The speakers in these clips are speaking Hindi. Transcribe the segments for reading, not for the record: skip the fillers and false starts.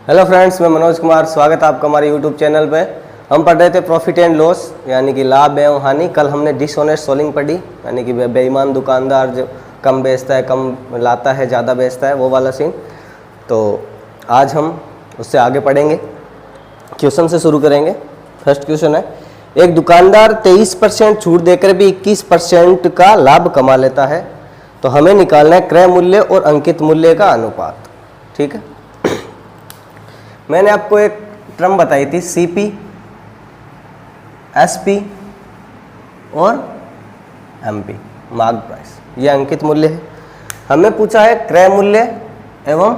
हेलो फ्रेंड्स, मैं मनोज कुमार। स्वागत है आपका हमारे यूट्यूब चैनल पे। हम पढ़ रहे थे प्रॉफिट एंड लॉस, यानी कि लाभ एवं हानि। कल हमने डिसऑनेस्ट सेलिंग पढ़ी, यानी कि बेईमान दुकानदार जो कम बेचता है, कम लाता है, ज़्यादा बेचता है, वो वाला सीन। तो आज हम उससे आगे पढ़ेंगे, क्वेश्चन से शुरू करेंगे। फर्स्ट क्वेश्चन है, एक दुकानदार 23% छूट देकर भी 21% का लाभ कमा लेता है, तो हमें निकालना है क्रय मूल्य और अंकित मूल्य का अनुपात। ठीक है, मैंने आपको एक टर्म बताई थी, सीपी, एसपी और एमपी, मार्क प्राइस। ये अंकित मूल्य है। हमें पूछा है क्रय मूल्य एवं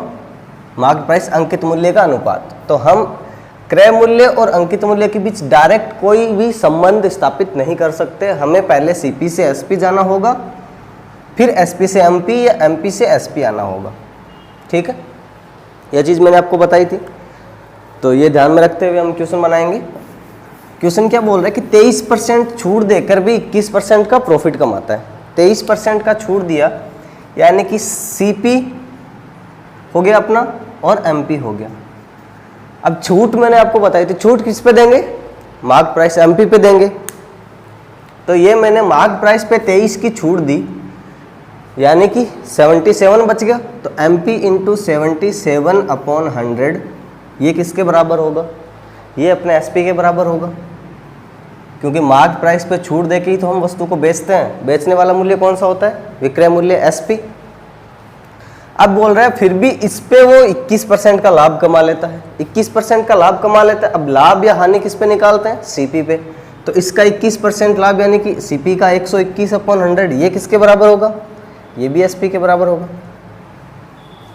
मार्क प्राइस अंकित मूल्य का अनुपात। तो हम क्रय मूल्य और अंकित मूल्य के बीच डायरेक्ट कोई भी संबंध स्थापित नहीं कर सकते। हमें पहले सीपी से एसपी जाना होगा, फिर एसपी से एमपी या एमपी से एसपी आना होगा। ठीक है, यह चीज़ मैंने आपको बताई थी। तो ये ध्यान में रखते हुए हम क्वेश्चन बनाएंगे। क्वेश्चन क्या बोल रहा है कि 23% छूट देकर भी 21% का प्रॉफिट कमाता है। 23% का छूट दिया, यानी कि सीपी हो गया अपना और एमपी हो गया। अब छूट मैंने आपको बताई थी, छूट किस पे देंगे? मार्क प्राइस एमपी पे देंगे। तो ये मैंने मार्क प्राइस पे 23 की छूट दी, यानी कि 77 बच गया। तो एमपी इंटू 77/100 ये किसके बराबर होगा? ये अपने एसपी के बराबर होगा, क्योंकि मार्क प्राइस पे छूट देके ही तो हम वस्तु को बेचते हैं। बेचने वाला मूल्य कौन सा होता है? विक्रय मूल्य, एसपी। अब बोल रहे हैं फिर भी इस पे वो 21% का लाभ कमा लेता है। 21% का लाभ कमा लेता है। अब लाभ या हानि किस पे निकालते हैं? सीपी पे। तो इसका 21% लाभ, यानी कि सीपी का 121/100, ये किसके बराबर होगा? ये भी एसपी के बराबर होगा।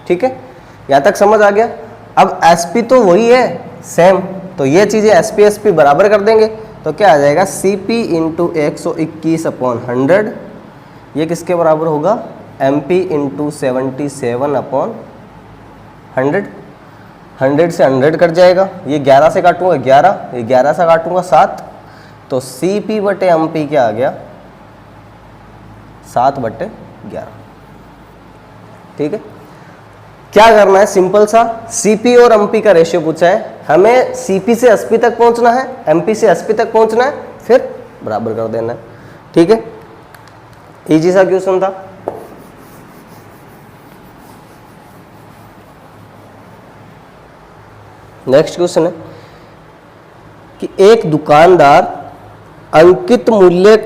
ठीक है, यहाँ तक समझ आ गया। अब एसपी तो वही है, सेम। तो ये चीज़ें एसपी एसपी बराबर कर देंगे, तो क्या आ जाएगा? सीपी इंटू 121/100 ये किसके बराबर होगा? MP into 77/100। 100 से 100 कट जाएगा। ये 11 से काटूंगा 11, ये 11 से काटूंगा 7। तो सीपी बटे एमपी क्या आ गया? 7/11। ठीक है, क्या करना है? सिंपल सा, सीपी और एमपी का रेशियो पूछा है। हमें सीपी से एसपी तक पहुंचना है, एमपी से एसपी तक पहुंचना है, फिर बराबर कर देना है। ठीक है, इजी सा क्वेश्चन था। नेक्स्ट क्वेश्चन है कि एक दुकानदार अंकित मूल्य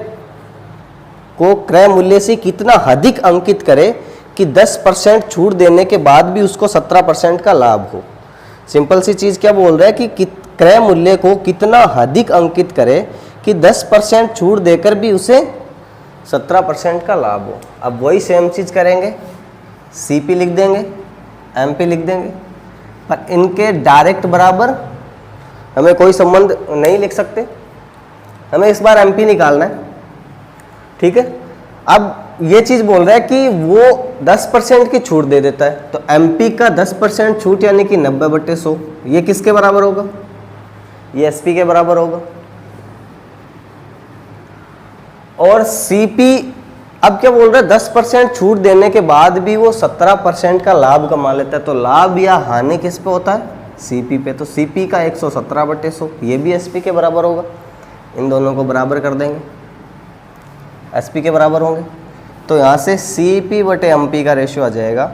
को क्रय मूल्य से कितना अधिक अंकित करे कि 10% छूट देने के बाद भी उसको 17% का लाभ हो। सिंपल सी चीज़ क्या बोल रहा है कि क्रय मूल्य को कितना अधिक अंकित करे कि 10% छूट देकर भी उसे 17% का लाभ हो। अब वही सेम चीज़ करेंगे, सीपी लिख देंगे, एमपी लिख देंगे, पर इनके डायरेक्ट बराबर हमें कोई संबंध नहीं लिख सकते। हमें इस बार एमपी निकालना है। ठीक है, अब ये चीज़ बोल रहा है कि वो 10% की छूट दे देता है, तो एमपी का 10% छूट यानी कि 90/100 ये किसके बराबर होगा? ये एसपी के बराबर होगा। और सीपी अब क्या बोल रहा है? 10% छूट देने के बाद भी वो 17% का लाभ कमा लेता है। तो लाभ या हानि किस पे होता है? सीपी पे। तो सीपी का 117/100 ये भी एसपी के बराबर होगा। इन दोनों को बराबर कर देंगे, एसपी के बराबर होंगे। तो यहाँ से सीपी बटे एमपी का रेशियो आ जाएगा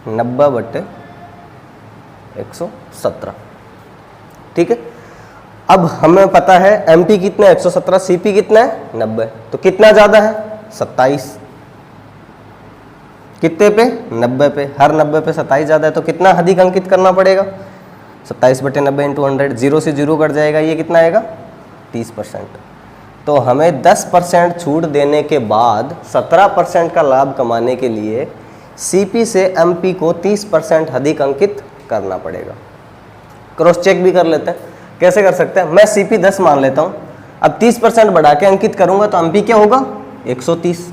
90/117। ठीक है, अब हमें पता है एमपी कितना है? 117। सीपी कितना है? 90। तो कितना ज़्यादा है? 27। कितने पे? 90 पे। हर 90 पे 27 ज़्यादा है, तो कितना अधिक अंकित करना पड़ेगा? 27/90 इंटू 100, 0 से 0 कट जाएगा। ये कितना आएगा? 30%। तो हमें 10% छूट देने के बाद 17% का लाभ कमाने के लिए सीपी से एमपी को 30% अधिक अंकित करना पड़ेगा। क्रॉस चेक भी कर लेते हैं। कैसे कर सकते हैं? मैं सीपी 10 मान लेता हूँ, अब 30% बढ़ा के अंकित करूंगा तो एमपी क्या होगा? 130।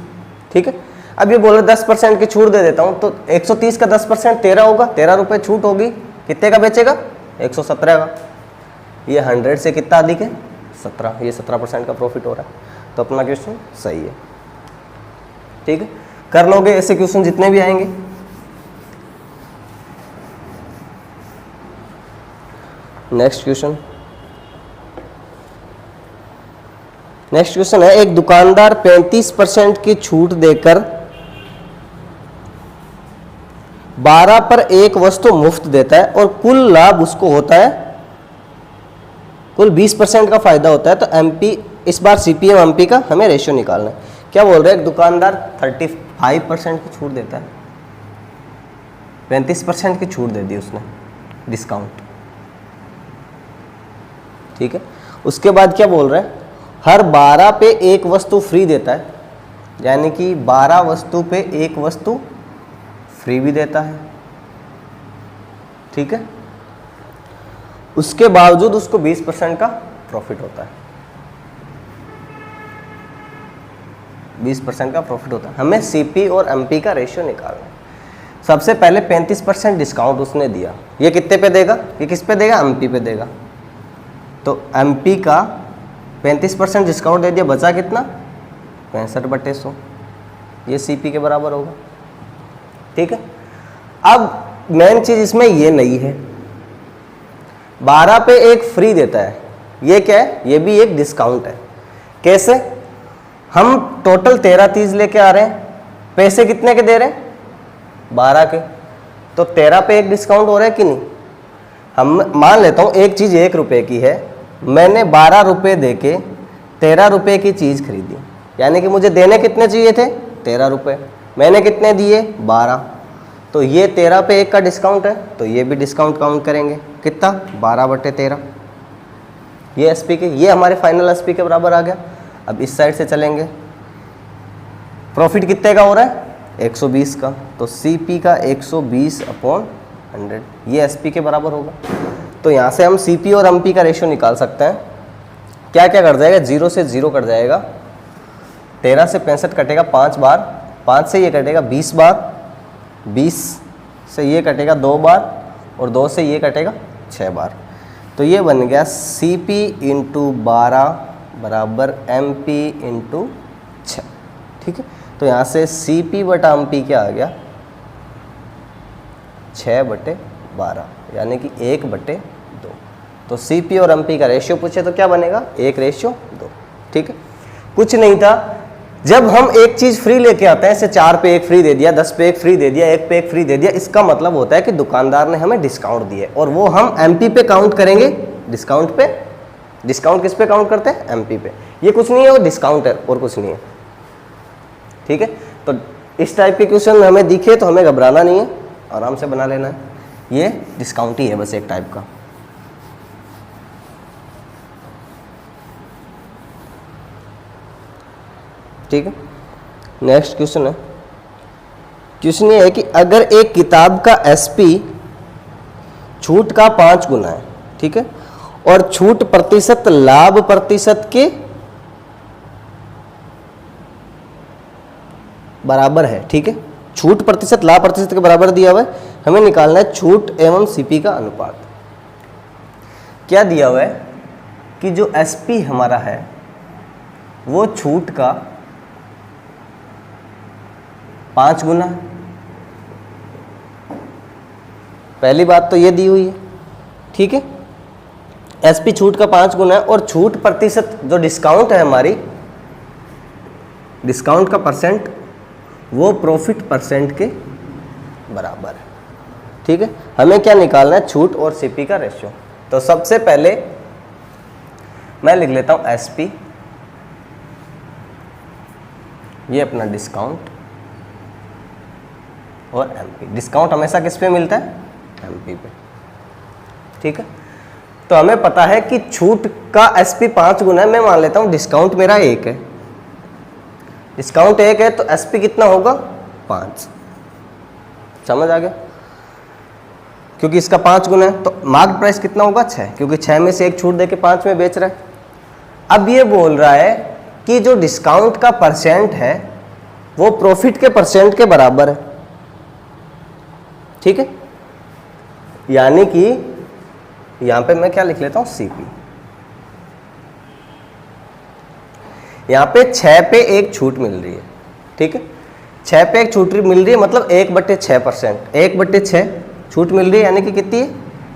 ठीक है, अब ये बोले 10% की छूट दे देता हूँ, तो 130 का 10% 13 होगा। 13 रुपये छूट होगी, कितने का बेचेगा? 117 का। ये 100 से कितना अधिक है? 17। ये 17% का प्रॉफिट हो रहा है। तो अपना क्वेश्चन सही है। ठीक है, कर लोगे ऐसे क्वेश्चन जितने भी आएंगे। नेक्स्ट क्वेश्चन है, एक दुकानदार 35% की छूट देकर 12 पर एक वस्तु मुफ्त देता है और कुल लाभ उसको होता है, कुल 20% का फायदा होता है। तो एमपी, इस बार सीपीएम एमपी का हमें रेशियो निकालना है। क्या बोल रहे हैं, एक दुकानदार 35% की छूट देता है, 35% की छूट दे दी उसने, डिस्काउंट, ठीक है। उसके बाद क्या बोल रहे हैं, हर 12 पे एक वस्तु फ्री देता है, यानी कि 12 वस्तु पे एक वस्तु फ्री भी देता है, ठीक है। उसके बावजूद उसको 20% का प्रॉफिट होता है, 20% का प्रॉफिट होता है। हमें सीपी और एमपी का रेशियो निकालना है। सबसे पहले 35% डिस्काउंट उसने दिया, ये कितने पे देगा, ये किस पे देगा, एमपी पे देगा। तो एमपी का 35% डिस्काउंट दे दिया, बचा कितना, 65/100, ये सीपी के बराबर होगा, ठीक है। अब मेन चीज इसमें ये नहीं है, 12 पे एक फ्री देता है, ये क्या है, ये भी एक डिस्काउंट है। कैसे, हम टोटल 13 चीज लेके आ रहे हैं, पैसे कितने के दे रहे हैं, 12 के, तो 13 पे एक डिस्काउंट हो रहा है कि नहीं। हम मान लेता हूँ एक चीज 1 रुपए की है, मैंने 12 रुपए दे के 13 रुपए की चीज खरीदी, यानी कि मुझे देने कितने चाहिए थे, 13 रुपए, मैंने कितने दिए, 12, तो ये 13 पे 1 का डिस्काउंट है, तो ये भी डिस्काउंट काउंट करेंगे, कितना, 12/13, ये एसपी के, ये हमारे फाइनल एसपी के बराबर आ गया। अब इस साइड से चलेंगे, प्रॉफिट कितने का हो रहा है, 120 का, तो सीपी का 120/100, ये एसपी के बराबर होगा। तो यहाँ से हम सीपी और एमपी का रेशियो निकाल सकते हैं। क्या क्या कट जाएगा, 0 से 0 कट जाएगा, 13 से 65 कटेगा 5 बार, 5 से ये कटेगा 20 बार, 20 से ये कटेगा 2 बार, और 2 से ये कटेगा 6 बार। तो ये बन गया CP × 12 बराबर MP × 6, ठीक है। तो यहाँ से CP/MP क्या आ गया, 6/12, यानी कि 1/2। तो CP और MP का रेशियो पूछे तो क्या बनेगा, 1:2, ठीक है। कुछ नहीं था, जब हम एक चीज फ्री लेके आते हैं, जैसे 4 पे 1 फ्री दे दिया, 10 पे 1 फ्री दे दिया, 1 पे 1 फ्री दे दिया, इसका मतलब होता है कि दुकानदार ने हमें डिस्काउंट दिए, और वो हम एमपी पे काउंट करेंगे, डिस्काउंट पे। डिस्काउंट किस पे काउंट करते हैं, एमपी पे। ये कुछ नहीं है, वो डिस्काउंट है और कुछ नहीं है, ठीक है। तो इस टाइप के क्वेश्चन हमें दिखे तो हमें घबराना नहीं है, आराम से बना लेना है, ये डिस्काउंट ही है बस एक टाइप का। ठीक है, नेक्स्ट क्वेश्चन है, क्वेश्चन ये है कि अगर एक किताब का एसपी छूट का 5 गुना है, ठीक है, और छूट प्रतिशत लाभ प्रतिशत के बराबर है, ठीक है, छूट प्रतिशत लाभ प्रतिशत के बराबर दिया हुआ है, हमें निकालना है छूट एवं सीपी का अनुपात। क्या दिया हुआ है कि जो एसपी हमारा है वो छूट का 5 गुना है। पहली बात तो ये दी हुई है, ठीक है, एसपी छूट का 5 गुना है, और छूट प्रतिशत जो डिस्काउंट है हमारी, डिस्काउंट का परसेंट वो प्रॉफिट परसेंट के बराबर है, ठीक है। हमें क्या निकालना है, छूट और सीपी का रेशियो। तो सबसे पहले मैं लिख लेता हूं एसपी, ये अपना डिस्काउंट, और एमपी। डिस्काउंट हमेशा किस पे मिलता है, एमपी पे, ठीक है। तो हमें पता है कि छूट का एसपी 5 गुना है, मैं मान लेता हूं डिस्काउंट मेरा 1 है, डिस्काउंट 1 है, तो एसपी कितना होगा, 5। समझ आ गया, क्योंकि इसका 5 गुना है, तो मार्केट प्राइस कितना होगा, 6, क्योंकि 6 में से 1 छूट देके 5 में बेच रहा है। अब ये बोल रहा है कि जो डिस्काउंट का परसेंट है वो प्रॉफिट के परसेंट के बराबर है, ठीक है, यानी कि यहां पे मैं क्या लिख लेता हूं, सीपी। यहां पे 6 पे 1 छूट मिल रही है, ठीक है, 6 पे 1 छूट मिल रही है, मतलब 1/6%, 1/6 छूट मिल रही है, यानी कि कितनी है,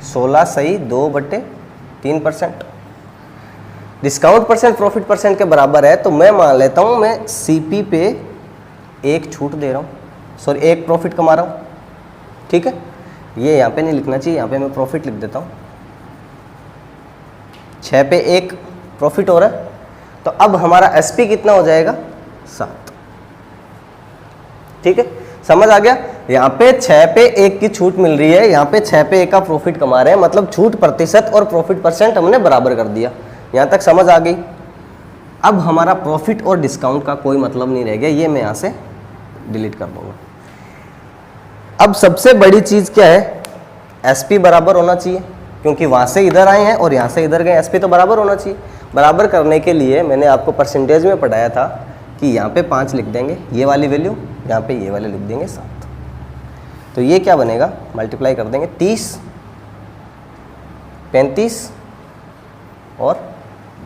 16 सही 2/6, 3%। डिस्काउंट परसेंट प्रॉफिट परसेंट के बराबर है, तो मैं मान लेता हूँ मैं CP पे 1 छूट दे रहा हूँ, सॉरी 1 प्रॉफिट कमा रहा हूँ, ठीक है। ये यहाँ पे नहीं लिखना चाहिए, यहाँ पे मैं प्रॉफिट लिख देता हूँ। 6 पे 1 प्रॉफिट हो रहा है, तो अब हमारा SP कितना हो जाएगा 7, ठीक है। समझ आ गया। यहाँ पे 6 पे 1 की छूट मिल रही है, यहाँ पे 6 पे 1 का प्रॉफिट कमा रहे हैं, मतलब छूट प्रतिशत और प्रॉफिट परसेंट हमने बराबर कर दिया। यहाँ तक समझ आ गई। अब हमारा प्रॉफिट और डिस्काउंट का कोई मतलब नहीं रह गया, ये मैं यहाँ से डिलीट कर दूंगा। अब सबसे बड़ी चीज़ क्या है, SP बराबर होना चाहिए, क्योंकि वहाँ से इधर आए हैं और यहाँ से इधर गए, SP तो बराबर होना चाहिए। बराबर करने के लिए मैंने आपको परसेंटेज में पढ़ाया था कि यहाँ पे 5 लिख देंगे, ये वाली वैल्यू, यहाँ पे ये वाले लिख देंगे 7। तो ये क्या बनेगा, मल्टीप्लाई कर देंगे 30, 35 और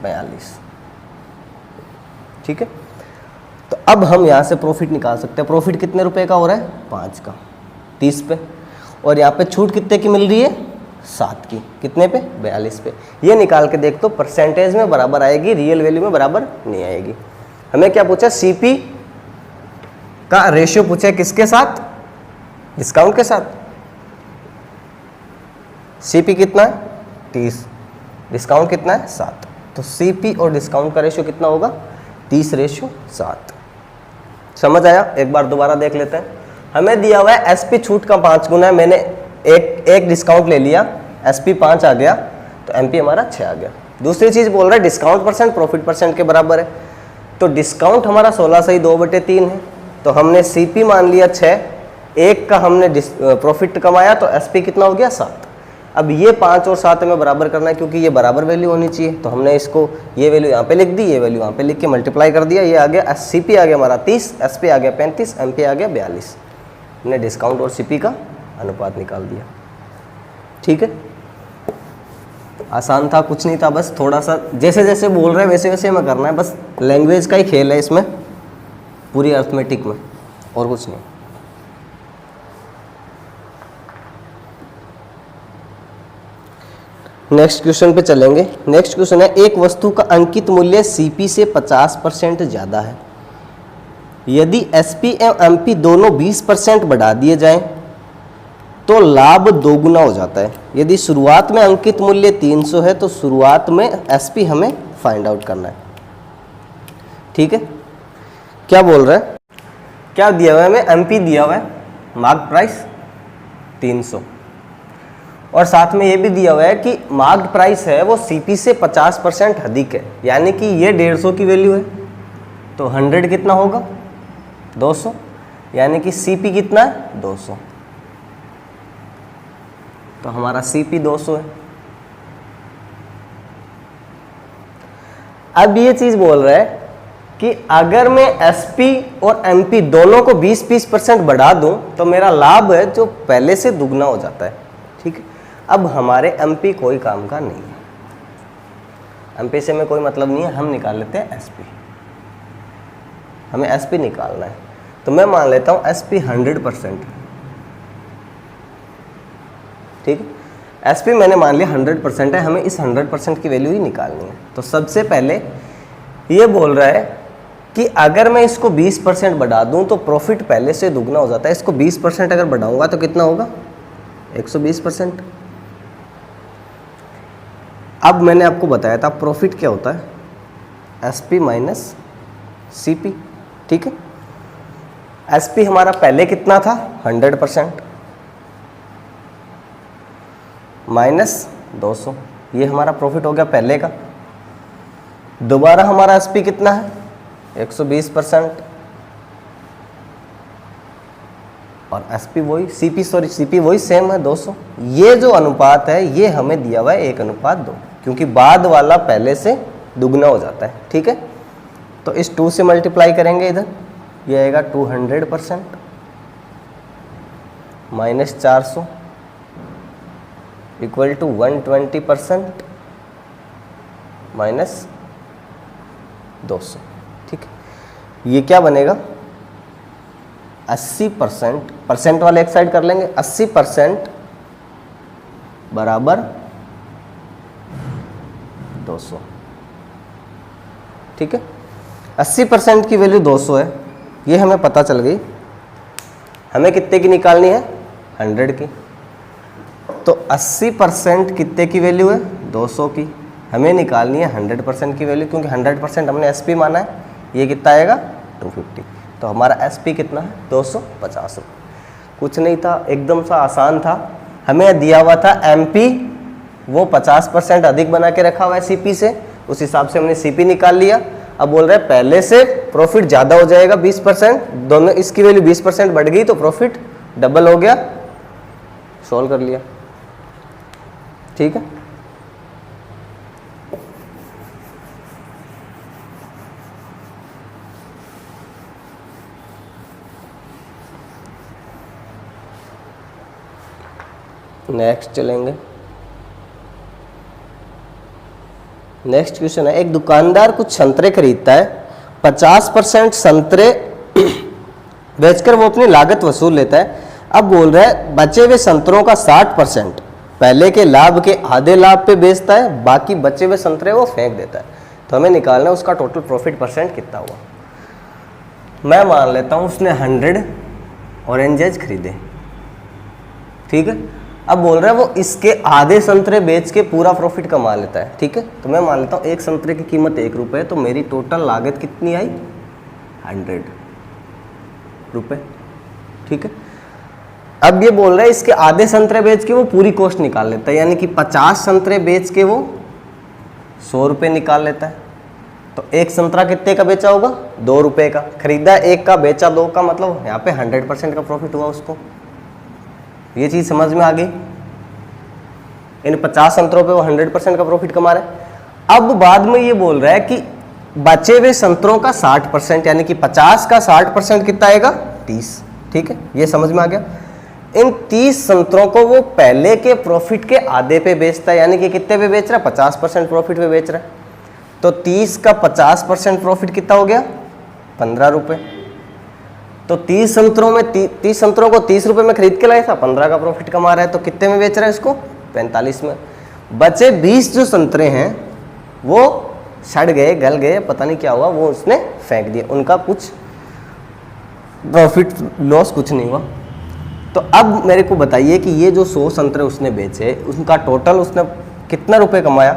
42, ठीक है। तो अब हम यहाँ से प्रॉफिट निकाल सकते हैं। प्रॉफिट कितने रुपए का हो रहा है, 5 का 30 पे, और यहाँ पे छूट कितने की मिल रही है, 7 की, कितने पे, 42 पे। ये निकाल के देख तो परसेंटेज में बराबर आएगी, रियल वैल्यू में बराबर नहीं आएगी। हमें क्या पूछा, CP का रेशियो पूछा है, किसके साथ, डिस्काउंट के साथ। CP कितना है 30, डिस्काउंट कितना है 7, तो CP और डिस्काउंट का रेशियो कितना होगा 30:7। समझ आया। एक बार दोबारा देख लेते हैं। हमें दिया हुआ है SP छूट का 5 गुना है, मैंने एक डिस्काउंट ले लिया, SP 5 आ गया, तो MP हमारा 6 आ गया। दूसरी चीज बोल रहा है डिस्काउंट परसेंट प्रॉफिट परसेंट के बराबर है, तो डिस्काउंट हमारा 16 सही 2/3 है, तो हमने CP मान लिया 6, 1 का हमने प्रॉफिट कमाया, तो SP कितना हो गया 7। अब ये 5 और 7 हमें बराबर करना है, क्योंकि ये बराबर वैल्यू होनी चाहिए, तो हमने इसको ये वैल्यू यहाँ पे लिख दी, ये वैल्यू यहाँ पे लिख के मल्टीप्लाई कर दिया। ये आ गया, CP आ गया हमारा 30, SP आ गया 35, MP आ गया 42। हमने डिस्काउंट और CP का अनुपात निकाल दिया, ठीक है। आसान था, कुछ नहीं था, बस थोड़ा सा जैसे जैसे बोल रहे हैं वैसे वैसे हमें करना है, बस लैंग्वेज का ही खेल है इसमें, पूरी अर्थमेटिक में, और कुछ नहीं। नेक्स्ट क्वेश्चन पे चलेंगे। नेक्स्ट क्वेश्चन है, एक वस्तु का अंकित मूल्य CP से 50% ज़्यादा है, यदि SP एवं MP दोनों 20% बढ़ा दिए जाएं तो लाभ दोगुना हो जाता है। यदि शुरुआत में अंकित मूल्य 300 है तो शुरुआत में SP हमें फाइंड आउट करना है, ठीक है। क्या बोल रहा है, क्या दिया हुआ है हमें, MP दिया हुआ है, मार्क प्राइस 300, और साथ में ये भी दिया हुआ है कि मार्क्ड प्राइस है वो CP से 50% अधिक है, यानी कि ये 150 की वैल्यू है, तो 100 कितना होगा 200, यानी कि CP कितना है 200, तो हमारा CP 200 है। अब ये चीज बोल रहा है कि अगर मैं SP और MP दोनों को 20-20% बढ़ा दूं तो मेरा लाभ है जो पहले से दुगना हो जाता है, ठीक है। अब हमारे MP कोई काम का नहीं है, MP से हमें कोई मतलब नहीं है, हम निकाल लेते हैं SP। हमें SP निकालना है, तो मैं मान लेता हूं SP 100%, ठीक है। SP मैंने मान लिया 100% है, हमें इस 100% की वैल्यू ही निकालनी है। तो सबसे पहले ये बोल रहा है कि अगर मैं इसको 20% बढ़ा दूं तो प्रॉफिट पहले से दुगना हो जाता है। इसको 20% अगर बढ़ाऊंगा तो कितना होगा 120%। अब मैंने आपको बताया था प्रॉफिट क्या होता है, SP माइनस CP, ठीक है। SP हमारा पहले कितना था 100% माइनस 200, ये हमारा प्रॉफिट हो गया पहले का। दोबारा हमारा SP कितना है 120%, और SP वही CP वही सेम है 200। ये जो अनुपात है ये हमें दिया हुआ है 1:2, क्योंकि बाद वाला पहले से दुगना हो जाता है, ठीक है। तो इस 2 से मल्टीप्लाई करेंगे, इधर ये आएगा 200% माइनस 400 इक्वल टू 120% माइनस 200, ठीक है। ये क्या बनेगा 80%, परसेंट वाले एक साइड कर लेंगे, 80% बराबर 200। ठीक है, 80% की वैल्यू 200 है, ये हमें पता चल गई। हमें कितने की निकालनी है? 100 की। तो 80% कितने की वैल्यू है? 200 की। हमें निकालनी है 100% की वैल्यू, क्योंकि 100% हमने एसपी माना है। ये कितना आएगा? 250। तो हमारा एसपी कितना है? 250 रुपये। कुछ नहीं था, एकदम सा आसान था। हमें दिया हुआ था एमपी, वो 50% अधिक बना के रखा हुआ है सीपी से, उस हिसाब से हमने सीपी निकाल लिया। अब बोल रहे हैं पहले से प्रॉफिट ज़्यादा हो जाएगा 20%, दोनों इसकी वैल्यू 20% बढ़ गई तो प्रॉफिट डबल हो गया। सॉल्व कर लिया। ठीक है, नेक्स्ट चलेंगे। नेक्स्ट क्वेश्चन है, एक दुकानदार कुछ संतरे खरीदता है, 50% संतरे बेचकर वो अपनी लागत वसूल लेता है। अब बोल रहा है बचे हुए संतरों का 60% पहले के लाभ के आधे लाभ पे बेचता है, बाकी बचे हुए संतरे वो फेंक देता है। तो हमें निकालना है उसका टोटल प्रॉफिट परसेंट कितना हुआ। मैं मान लेता हूँ उसने 100 ऑरेंजेज खरीदे। ठीक है, अब बोल रहा है वो इसके आधे संतरे बेच के पूरा प्रॉफिट कमा लेता है। ठीक है, तो मैं मान लेता हूँ एक संतरे की कीमत 1 रुपये, तो मेरी टोटल लागत कितनी आई? 100 रुपये। ठीक है, अब ये बोल रहा है इसके आधे संतरे बेच के वो पूरी कॉस्ट निकाल लेता है, यानी कि 50 संतरे बेच के वो 100 रुपये निकाल लेता है। तो एक संतरा कितने का बेचा होगा? 2 रुपये का। खरीदा 1 का, बेचा 2 का, मतलब यहाँ पे 100% का प्रॉफिट हुआ उसको। ये चीज़ समझ में आ गई। इन 50 संतरों पे वो 100% का प्रॉफिट कमा रहे हैं। अब बाद में ये बोल रहा है कि बचे हुए संतरों का 60%, यानी कि 50 का 60% कितना आएगा? 30। ठीक है, ये समझ में आ गया। इन 30 संतरों को वो पहले के प्रॉफिट के आधे पे बेचता है, यानी कि कितने पे बेच रहा है? 50% प्रॉफिट पे बेच रहा है। तो 30 का 50% प्रॉफिट कितना हो गया? 15 रुपये। तो 30 संतरों में 30 संतरों को 30 रुपये में खरीद के लाया था, 15 का प्रॉफिट कमा रहा है। तो कितने में बेच रहा है इसको? 45 में। बचे 20 जो संतरे हैं वो सड़ गए, गल गए, पता नहीं क्या हुआ, वो उसने फेंक दिए, उनका कुछ प्रॉफिट लॉस कुछ नहीं हुआ। तो अब मेरे को बताइए कि ये जो 100 संतरे उसने बेचे, उनका टोटल उसने कितना रुपए कमाया?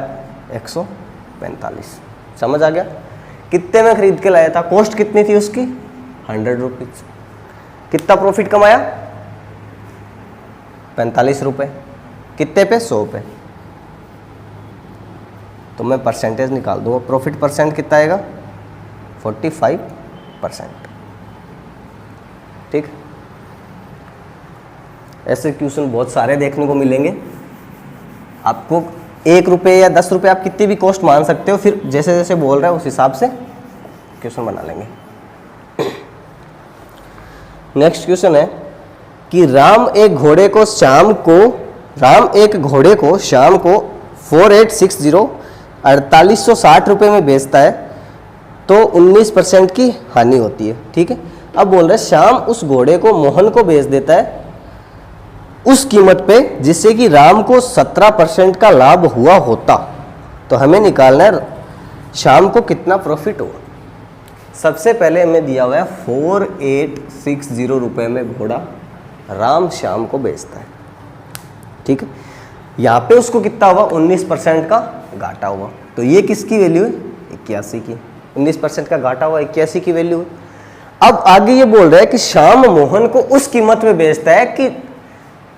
145। समझ आ गया? कितने में खरीद के लाया था? कॉस्ट कितनी थी उसकी? 100 रुपीज। कितना प्रॉफिट कमाया? 45 रुपये। कितने पे? 100 पे। तो मैं परसेंटेज निकाल दूंगा, प्रॉफिट परसेंट कितना आएगा? 45%। ठीक, ऐसे क्वेश्चन बहुत सारे देखने को मिलेंगे आपको। 1 रुपये या 10 रुपये आप कितनी भी कॉस्ट मान सकते हो, फिर जैसे जैसे बोल रहा है उस हिसाब से क्वेश्चन बना लेंगे। नेक्स्ट क्वेश्चन है कि राम एक घोड़े को शाम को 4860 4860 रुपये में बेचता है, तो 19% की हानि होती है। ठीक है, अब बोल रहे श्याम उस घोड़े को मोहन को बेच देता है उस कीमत पे जिससे कि राम को 17% का लाभ हुआ होता। तो हमें निकालना है श्याम को कितना प्रॉफिट हुआ। सबसे पहले हमें दिया हुआ है 4860 रुपये में घोड़ा राम श्याम को बेचता है। ठीक है, यहाँ पे उसको कितना हुआ? 19% का घाटा हुआ। तो ये किसकी वैल्यू है? 81 की। 19% का घाटा हुआ, 81 की वैल्यू है। अब आगे ये बोल रहा है कि श्याम मोहन को उस कीमत में बेचता है कि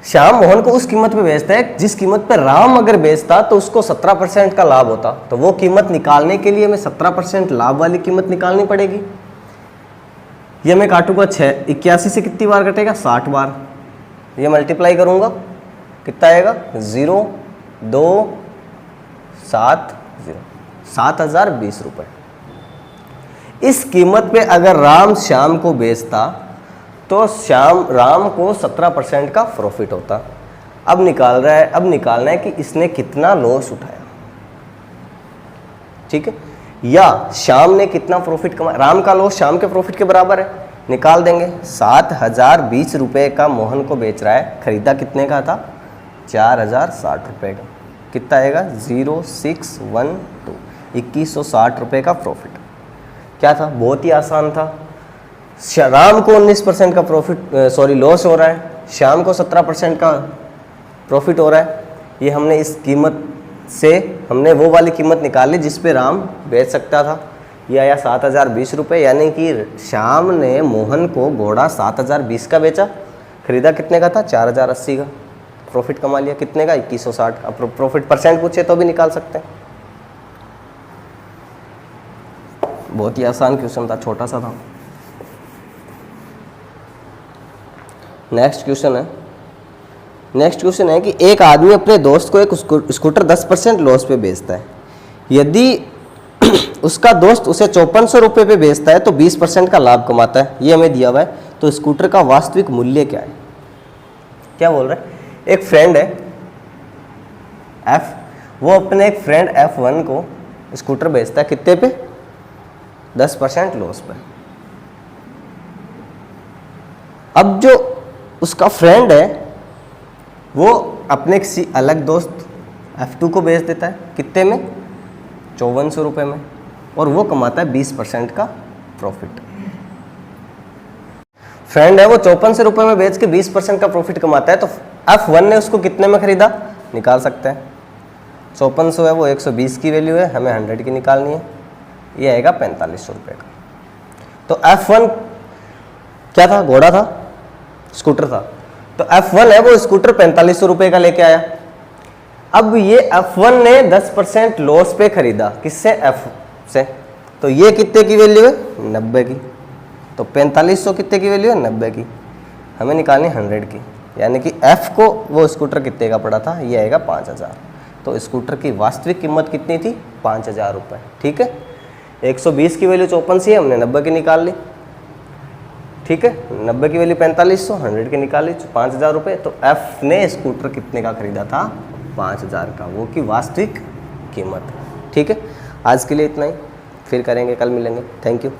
श्याम मोहन को उस कीमत पे बेचता है जिस कीमत पे राम अगर बेचता तो उसको 17% का लाभ होता। तो वो कीमत निकालने के लिए हमें 17% लाभ वाली कीमत निकालनी पड़ेगी। ये मैं काटूंगा 81 से कितनी बार कटेगा? 60 बार। ये मल्टीप्लाई करूंगा कितना आएगा? 0 2 7 0 7020 रुपये। इस कीमत पे अगर राम श्याम को बेचता तो राम को 17% का प्रॉफिट होता। अब निकालना है कि इसने कितना लॉस उठाया। ठीक है, या श्याम ने कितना प्रॉफिट कमाया। राम का लॉस श्याम के प्रॉफिट के बराबर है, निकाल देंगे। 7020 रुपये का मोहन को बेच रहा है, खरीदा कितने का था? 4060 रुपये का। कितना आएगा 0612, 2160 रुपये का प्रॉफिट। क्या था, बहुत ही आसान था। राम को 19% का लॉस हो रहा है, श्याम को 17% का प्रॉफिट हो रहा है। ये हमने इस कीमत से हमने वो वाली कीमत निकाली जिस पे राम बेच सकता था। ये आया 7020 रुपये, यानी कि श्याम ने मोहन को घोड़ा 7020 का बेचा, खरीदा कितने का था 4080 का, प्रॉफिट कमा लिया कितने का 2160 का। प्रॉफिट परसेंट पूछे तो भी निकाल सकते हैं। बहुत ही आसान क्वेश्चन था, छोटा सा था। नेक्स्ट क्वेश्चन है कि एक आदमी अपने दोस्त को एक स्कूटर 10% लॉस पे बेचता है। यदि उसका दोस्त उसे 5400 रुपये पे बेचता है तो 20% का लाभ कमाता है, ये हमें दिया हुआ है। तो स्कूटर का वास्तविक मूल्य क्या है? क्या बोल रहा है, एक फ्रेंड है F, वो अपने एक फ्रेंड F1 को स्कूटर बेचता है कितने पे, 10% लॉस पे। अब जो उसका फ्रेंड है वो अपने किसी अलग दोस्त F2 को बेच देता है कितने में, 5400 रुपये में, और वो कमाता है 20% का प्रॉफिट। फ्रेंड है वो 5400 रुपये में बेच के 20% का प्रॉफिट कमाता है, तो F1 ने उसको कितने में खरीदा, निकाल सकते हैं। 5400 है वो 120 की वैल्यू है, हमें 100 की निकालनी है, ये आएगा 4500 रुपये का। तो F1 क्या था, घोड़ा था, स्कूटर था। तो F1 है वो स्कूटर 4500 रुपये का लेके आया। अब ये F1 ने 10% लॉस पे खरीदा, किससे, F से। तो ये कितने की वैल्यू है, 90 की। तो 4500 कितने की वैल्यू है, 90 की। हमें निकालनी 100 की, यानी कि F को वो स्कूटर कितने का पड़ा था, ये आएगा 5000। तो स्कूटर की वास्तविक कीमत कितनी थी, 5000 रुपये। ठीक है, 120 की वैल्यू 54 है, हमने 90 की निकाल ली। ठीक है, 90 की वैल्यू 4500, 100 की निकाली, 5000 रुपये। तो F ने स्कूटर कितने का खरीदा था, 5000 का, वो की वास्तविक कीमत। ठीक है, आज के लिए इतना ही, फिर करेंगे, कल मिलेंगे। Thank you.